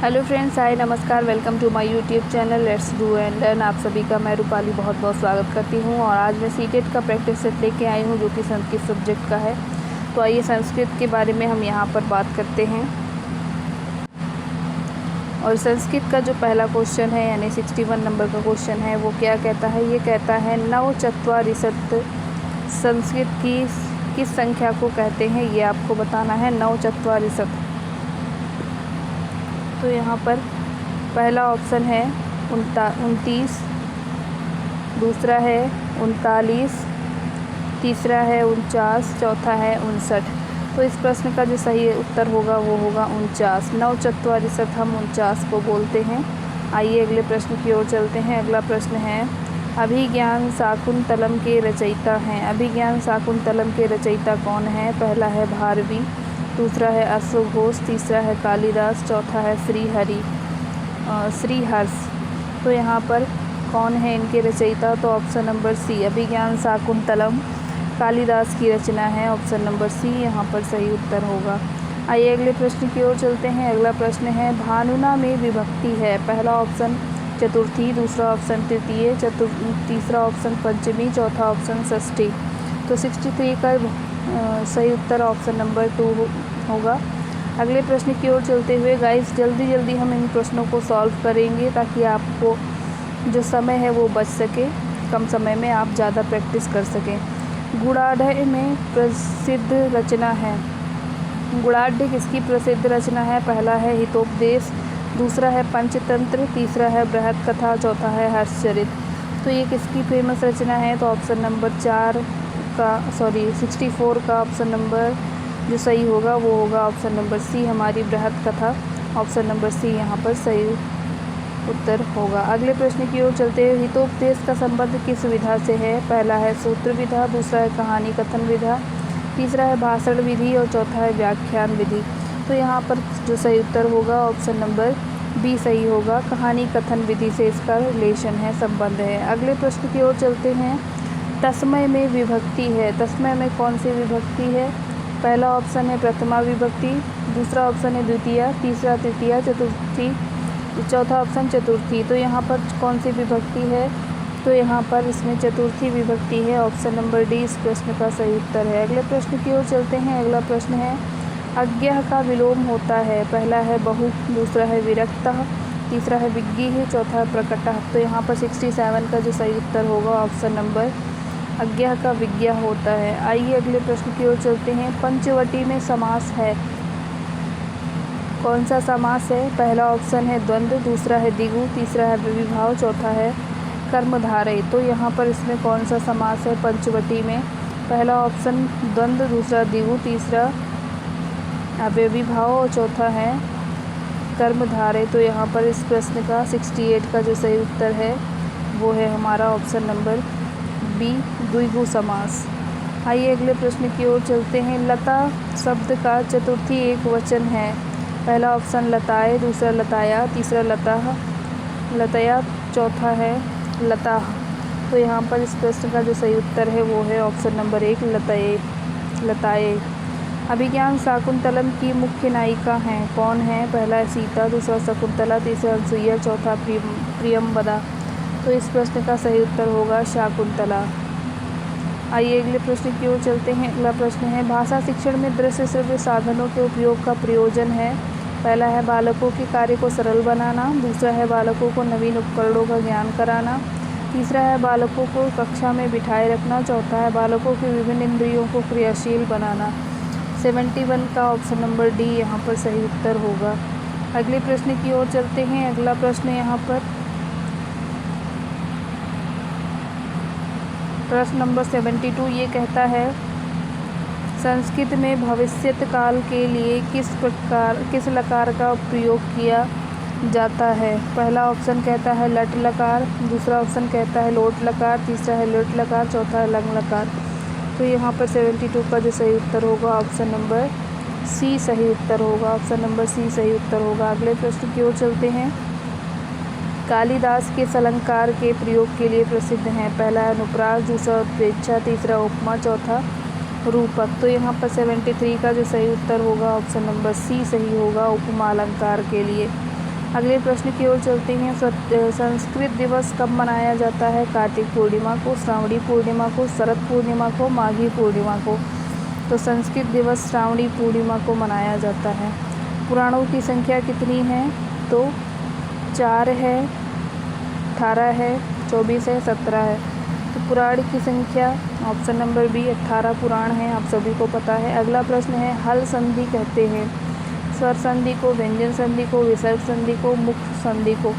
Hello friends, hi, नमस्कार, welcome to my YouTube channel let's do and learn. आप सभी का मैं रूपाली बहुत बहुत स्वागत करती हूँ। और आज मैं सीटेट का प्रैक्टिस सेट लेके आई हूँ जो कि संस्कृत सब्जेक्ट का है। तो आइए संस्कृत के बारे में हम यहाँ पर बात करते हैं। और संस्कृत का जो पहला क्वेश्चन है यानी 61 नंबर का क्वेश्चन है वो क्या कहता है। ये कहता है नवचत्वारिशत् संस्कृत की किस संख्या को कहते हैं, ये आपको बताना है। नवचत्वारिशत्, तो यहाँ पर पहला ऑप्शन है 29, दूसरा है 39, तीसरा है 49, चौथा है 59। तो इस प्रश्न का जो सही उत्तर होगा वो होगा 49। नवचत्वारिशत् हम 49 को बोलते हैं। आइए अगले प्रश्न की ओर चलते हैं। अगला प्रश्न है अभिज्ञान शाकुंतलम के रचयिता हैं। अभिज्ञान शाकुंतलम के रचयिता कौन है। पहला है भारवी, दूसरा है अश्वघोष, तीसरा है कालिदास, चौथा है श्रीहर्ष। तो यहाँ पर कौन है इनके रचयिता, तो ऑप्शन नंबर सी, अभिज्ञान शाकुंतलम कालिदास की रचना है। ऑप्शन नंबर सी यहाँ पर सही उत्तर होगा। आइए अगले प्रश्न की ओर चलते हैं। अगला प्रश्न है भानुना में विभक्ति है। पहला ऑप्शन चतुर्थी, दूसरा ऑप्शन तृतीय, तीसरा ऑप्शन पंचमी, चौथा ऑप्शन षष्ठी। तो 63 का सही उत्तर ऑप्शन नंबर 2 होगा। अगले प्रश्न की ओर चलते हुए गाइस जल्दी हम इन प्रश्नों को सॉल्व करेंगे ताकि आपको जो समय है वो बच सके, कम समय में आप ज़्यादा प्रैक्टिस कर सकें। गुणाढ़ में प्रसिद्ध रचना है। गुणाढ़ किसकी प्रसिद्ध रचना है। पहला है हितोपदेश, दूसरा है पंचतंत्र, तीसरा है बृहत कथा, चौथा है हर्षचरित। तो ये किसकी फेमस रचना है, तो ऑप्शन नंबर 64 का ऑप्शन नंबर जो सही होगा वो होगा ऑप्शन नंबर सी, हमारी बृहत कथा। ऑप्शन नंबर सी यहाँ पर सही उत्तर होगा। अगले प्रश्न की ओर चलते हुए हितोपदेश का संबंध किस विधा से है। पहला है सूत्र विधा, दूसरा है कहानी कथन विधा, तीसरा है भाषण विधि और चौथा है व्याख्यान विधि। तो यहाँ पर जो सही उत्तर होगा ऑप्शन नंबर बी सही होगा, कहानी कथन विधि से इसका रिलेशन है, संबंध है। अगले प्रश्न की ओर चलते हैं। तस्मय में विभक्ति है। तस्मय में कौन सी विभक्ति है। पहला ऑप्शन है प्रथमा विभक्ति, दूसरा ऑप्शन है द्वितीया, तीसरा तृतीया, चतुर्थी, चौथा ऑप्शन चतुर्थी। तो यहाँ पर कौन सी विभक्ति है, तो यहाँ पर इसमें चतुर्थी विभक्ति है। ऑप्शन नंबर डी इस प्रश्न का सही उत्तर है। अगले प्रश्न की ओर चलते हैं। अगला प्रश्न है अज्ञः का विलोम होता है। पहला है बहु, दूसरा है विरक्तः, तीसरा है विज्ञिः, चौथा है प्रकटः। तो यहाँ पर 67 का जो सही उत्तर होगा ऑप्शन नंबर अज्ञः का विज्ञा होता है। आइए अगले प्रश्न की ओर चलते हैं। पंचवटी में समास है। कौन सा समास है। पहला ऑप्शन है द्वंद्व, दूसरा है द्विगु, तीसरा है विभाव, चौथा है कर्मधारय। तो यहाँ पर इसमें कौन सा समास है पंचवटी में। पहला ऑप्शन द्वंद्व, दूसरा द्विगु, तीसरा अव्ययीभाव और चौथा है कर्मधारय। तो यहाँ पर इस प्रश्न का 68 का जो सही उत्तर है वो है हमारा ऑप्शन नंबर बी, द्विगु समास। आइए अगले प्रश्न की ओर चलते हैं। लता शब्द का चतुर्थी एक वचन है। पहला ऑप्शन लताए, दूसरा लताया, तीसरा लताः, लतया, चौथा है लताः। तो यहाँ पर इस प्रश्न का जो सही उत्तर है वो है ऑप्शन नंबर 1, लताए। अभिज्ञान शाकुंतलम की मुख्य नायिका हैं। कौन है। पहला है सीता, दूसरा शकुंतला, तीसरा अनसुईया, चौथा प्रियंवदा। तो इस प्रश्न का सही उत्तर होगा शाकुंतला। आइए अगले प्रश्न की ओर चलते हैं। अगला प्रश्न है भाषा शिक्षण में दृश्य श्रव्य साधनों के उपयोग का प्रयोजन है। पहला है बालकों के कार्य को सरल बनाना, दूसरा है बालकों को नवीन उपकरणों का ज्ञान कराना, तीसरा है बालकों को कक्षा में बिठाए रखना, चौथा है बालकों के विभिन्न इंद्रियों को क्रियाशील बनाना। 71 का ऑप्शन नंबर डी यहाँ पर सही उत्तर होगा। अगले प्रश्न की ओर चलते हैं। अगला प्रश्न यहाँ पर प्रश्न नंबर 72 ये कहता है संस्कृत में भविष्यत काल के लिए किस लकार का प्रयोग किया जाता है। पहला ऑप्शन कहता है लट लकार, दूसरा ऑप्शन कहता है लोट लकार, तीसरा है लुट लकार, चौथा है लंग लकार। तो यहाँ पर 72 का जो सही उत्तर होगा ऑप्शन नंबर सी सही उत्तर होगा। ऑप्शन नंबर सी सही उत्तर होगा। अगले प्रश्न की ओर चलते हैं। कालिदास किस अलंकार के प्रयोग के लिए प्रसिद्ध हैं। पहला है अनुप्रास, दूसरा उत्प्रेक्षा, तीसरा उपमा, चौथा रूपक। तो यहाँ पर 73 का जो सही उत्तर होगा ऑप्शन नंबर सी सही होगा, उपमा अलंकार के लिए। अगले प्रश्न की ओर चलते हैं। संस्कृत दिवस कब मनाया जाता है? कार्तिक पूर्णिमा को, श्रावणी पूर्णिमा को, शरद पूर्णिमा को, माघी पूर्णिमा को। तो संस्कृत दिवस श्रावणी पूर्णिमा को मनाया जाता है। पुराणों की संख्या कितनी है? तो 4 है, 18 है, 24 है, 17 है। तो पुराण की संख्या ऑप्शन नंबर बी 18 पुराण हैं, आप सभी को पता है। अगला प्रश्न है, हल संधि कहते हैं स्वर संधि को, व्यंजन संधि को, विसर्ग संधि को, मुख संधि को।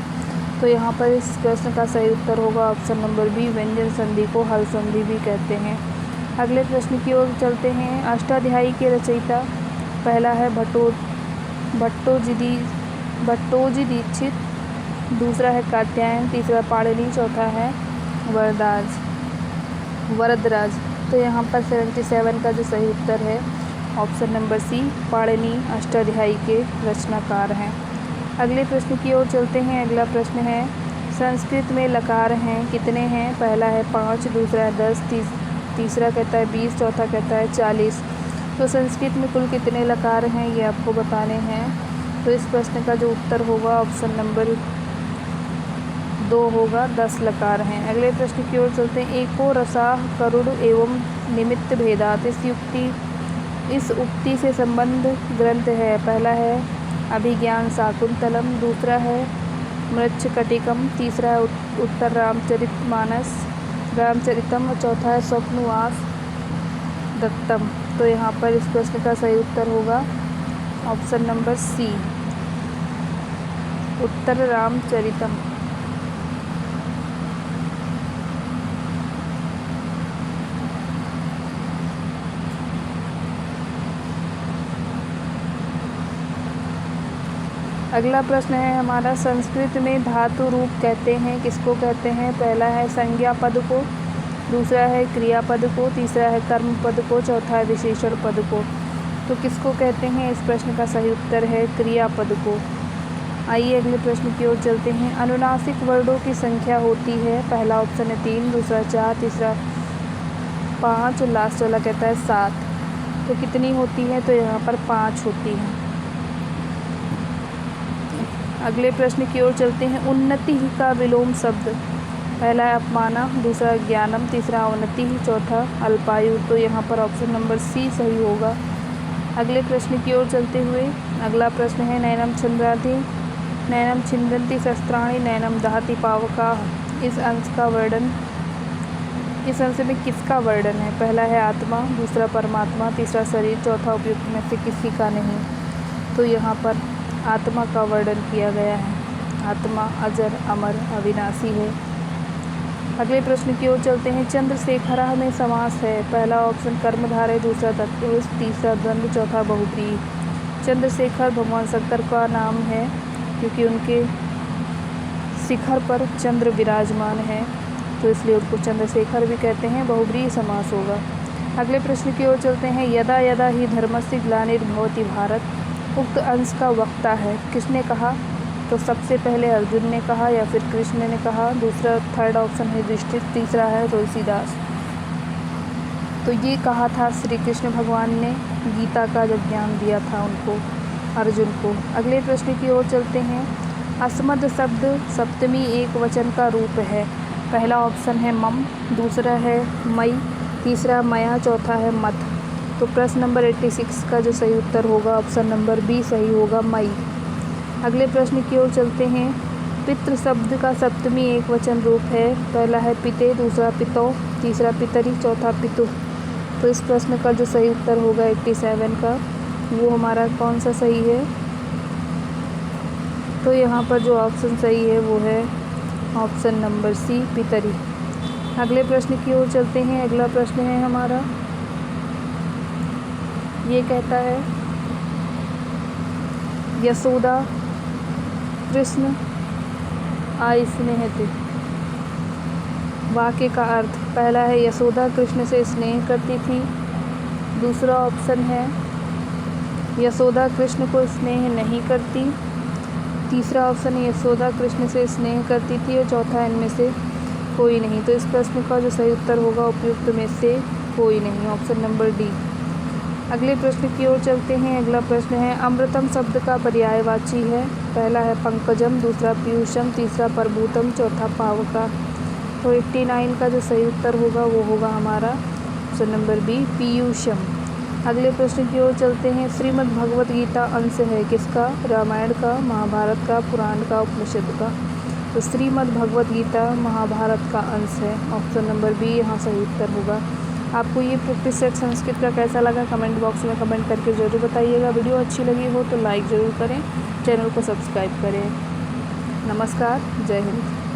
तो यहाँ पर इस प्रश्न का सही उत्तर होगा ऑप्शन नंबर बी, व्यंजन संधि को हल संधि भी कहते हैं। अगले प्रश्न की ओर चलते हैं। अष्टाध्यायी के रचयिता पहला है भट्टोजी दीक्षित, दूसरा है कात्यायन, तीसरा पाणिनि, चौथा है वरदराज। तो यहाँ पर 77 का जो सही उत्तर है option number C, Panini Ashtadhyayi के रचनाकार हैं। अगले प्रश्न की ओर चलते हैं। अगला प्रश्न है, संस्कृत में लकार हैं कितने हैं? पहला है 5, दूसरा है 10, तीसरा कहता है 20, चौथा कहता है 40। तो संस्कृत में कुल कितने लकार हैं ये आपको बताने हैं। तो इस प्रश्न का जो उत्तर होगा ऑप्शन नंबर 2 होगा, 10 लकार हैं। अगले प्रश्न की ओर चलते हैं। एको रसाह करुण एवं निमित्त भेदात, इस उक्ति से संबंध ग्रंथ है। पहला है अभिज्ञान शाकुंतलम, दूसरा है मृच्छकटिकम, तीसरा है उत्तर रामचरितम, और चौथा है स्वप्नवास दत्तम। तो यहाँ पर इस प्रश्न का सही उत्तर होगा ऑप्शन नंबर सी, उत्तर रामचरितम। अगला प्रश्न है हमारा, संस्कृत में धातु रूप कहते हैं किसको कहते हैं? पहला है संज्ञा पद को, दूसरा है क्रिया पद को, तीसरा है कर्म पद को, चौथा है विशेषण पद को। तो किसको कहते हैं? इस प्रश्न का सही उत्तर है क्रिया पद को। आइए अगले प्रश्न की ओर चलते हैं। अनुनासिक वर्णों की संख्या होती है। पहला ऑप्शन है 3, दूसरा 4, तीसरा 5 और लास्ट वाला कहता है 7। तो कितनी होती है? तो यहाँ पर 5 होती हैं। अगले प्रश्न की ओर चलते हैं। उन्नति का विलोम शब्द, पहला है अपमाना, दूसरा ज्ञानम, तीसरा अवनति, चौथा अल्पायु। तो यहाँ पर ऑप्शन नंबर सी सही होगा। अगले प्रश्न की ओर चलते हुए अगला प्रश्न है, नैनम छिंदन्ति शस्त्राणि नैनम दहति पावका, इस अंश में किसका वर्णन है? पहला है आत्मा, दूसरा परमात्मा, तीसरा शरीर, चौथा उपयुक्त में से किसी का नहीं। तो यहाँ पर आत्मा का वर्णन किया गया है। आत्मा अजर अमर अविनाशी है। अगले प्रश्न की ओर चलते हैं। चंद्रशेखरा में समास है। पहला ऑप्शन कर्मधारय, दूसरा तत्पुरुष, तीसरा द्वंद्व, चौथा बहुव्रीहि। चंद्रशेखर भगवान शंकर का नाम है क्योंकि उनके शिखर पर चंद्र विराजमान है, तो इसलिए उनको चंद्रशेखर भी कहते हैं। बहुव्रीहि समास होगा। अगले प्रश्न की ओर चलते हैं। यदा यदा ही धर्मस्य ग्लानिर्भवति भारत, उक्त अंश का वक्ता है। किसने कहा? तो सबसे पहले अर्जुन ने कहा या फिर कृष्ण ने कहा। दूसरा थर्ड ऑप्शन है युधिष्ठिर, तीसरा है तुलसीदास। तो ये कहा था श्री कृष्ण भगवान ने गीता का जब ज्ञान दिया था उनको, अर्जुन को। अगले प्रश्न की ओर चलते हैं। अस्मद शब्द सप्तमी एक वचन का रूप है। पहला ऑप्शन है मम, दूसरा है मई, तीसरा मया, चौथा है मत। तो प्रश्न नंबर 86 का जो सही उत्तर होगा ऑप्शन नंबर बी सही होगा, मई। अगले प्रश्न की ओर चलते हैं। पितृ शब्द का सप्तमी एक वचन रूप है। पहला है पिते, दूसरा पितौ, तीसरा पितरी, चौथा पितु। तो इस प्रश्न का जो सही उत्तर होगा 87 का, वो हमारा कौन सा सही है? तो यहाँ पर जो ऑप्शन सही है वो है ऑप्शन नंबर सी, पितरी। अगले प्रश्न की ओर चलते हैं। अगला प्रश्न है हमारा, ये कहता है यशोदा कृष्ण आस्नेहते। वाक्य का अर्थ, पहला है यशोदा कृष्ण से स्नेह करती थी, दूसरा ऑप्शन है यशोदा कृष्ण को स्नेह नहीं करती, तीसरा ऑप्शन है यशोदा कृष्ण से स्नेह करती थी, और चौथा इनमें से कोई नहीं। तो इस प्रश्न का जो सही उत्तर होगा उपयुक्त में से कोई नहीं, ऑप्शन नंबर डी। अगले प्रश्न की ओर चलते हैं। अगला प्रश्न है, अमृतम शब्द का पर्यायवाची है। पहला है पंकजम, दूसरा पीयूषम, तीसरा प्रभूतम, चौथा पावका। तो 89 का जो सही उत्तर होगा वो होगा हमारा ऑप्शन नंबर बी, पीयूषम। अगले प्रश्न की ओर चलते हैं। श्रीमद् भगवत गीता अंश है किसका? रामायण का, महाभारत का, पुराण का, उपनिषद का। तो श्रीमद् भगवत गीता महाभारत का अंश है, ऑप्शन नंबर बी यहाँ सही उत्तर होगा। आपको ये प्रैक्टिस सेट संस्कृत का कैसा लगा कमेंट बॉक्स में कमेंट करके ज़रूर बताइएगा। वीडियो अच्छी लगी हो तो लाइक ज़रूर करें, चैनल को सब्सक्राइब करें। नमस्कार, जय हिंद।